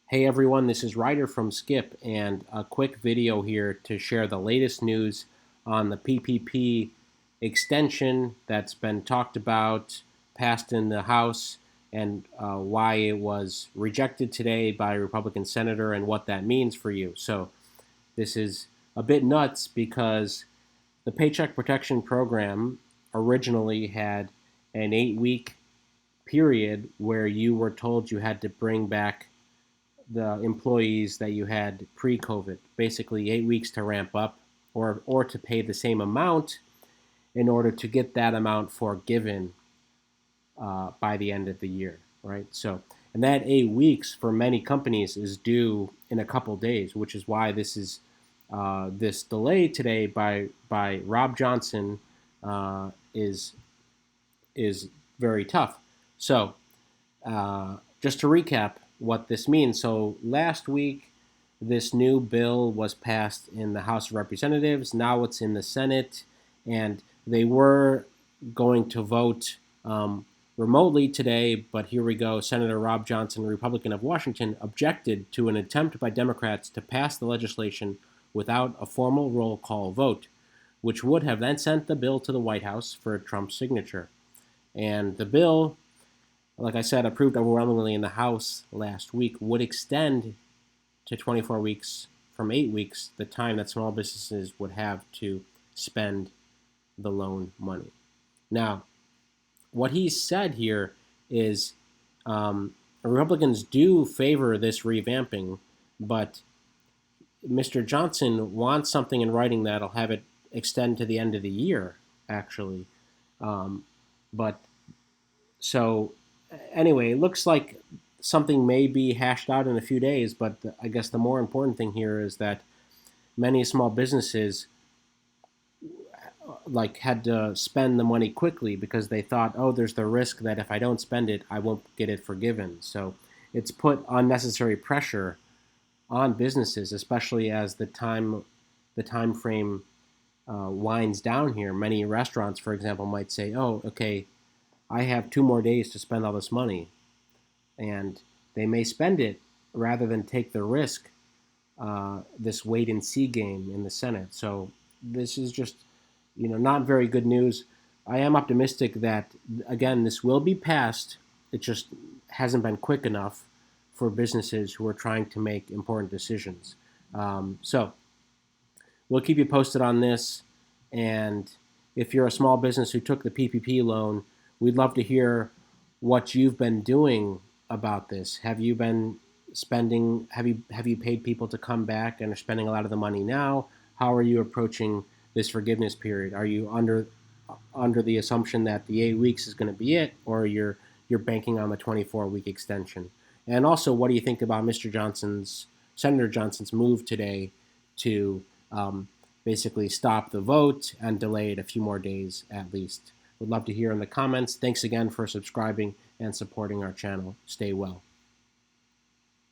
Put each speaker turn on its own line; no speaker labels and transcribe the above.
Hey everyone, this is Ryder from Skip, and a quick video here to share the latest news on the PPP extension that's been talked about, passed in the House, and why it was rejected today by a Republican senator and what that means for you. So this is a bit nuts because the Paycheck Protection Program originally had an 8-week period where you were told you had to bring back the employees that you had pre-COVID, basically 8 weeks to ramp up or to pay the same amount in order to get that amount forgiven by the end of the year, right? So, and that 8 weeks for many companies is due in a couple days, which is why this delay today by Rob Johnson is very tough. So, just to recap what this means. So last week, this new bill was passed in the House of Representatives. Now it's in the Senate, and they were going to vote remotely today, but here we go. Senator Rob Johnson, Republican of Washington, objected to an attempt by Democrats to pass the legislation without a formal roll call vote, which would have then sent the bill to the White House for Trump's signature. And the bill, like I said, approved overwhelmingly in the House last week, would extend to 24 weeks from 8 weeks the time that small businesses would have to spend the loan money. Now, what he said here is Republicans do favor this revamping, but Mr. Johnson wants something in writing that'll have it extend to the end of the year, actually. But so anyway, it looks like something may be hashed out in a few days, but I guess the more important thing here is that many small businesses had to spend the money quickly because they thought, oh, there's the risk that if I don't spend it, I won't get it forgiven. So it's put unnecessary pressure on businesses, especially as the time frame winds down here. Many restaurants, for example, might say, oh, okay, I have 2 more days to spend all this money, and they may spend it rather than take the risk, this wait and see game in the Senate. So this is just, not very good news. I am optimistic that, again, this will be passed. It just hasn't been quick enough for businesses who are trying to make important decisions. So we'll keep you posted on this. And if you're a small business who took the PPP loan, we'd love to hear what you've been doing about this. Have you been spending? Have you paid people to come back and are spending a lot of the money now? How are you approaching this forgiveness period? Are you under the assumption that the 8 weeks is going to be it, or you're banking on the 24-week extension? And also, what do you think about Senator Johnson's move today to basically stop the vote and delay it a few more days at least? Would love to hear in the comments. Thanks again for subscribing and supporting our channel. Stay well.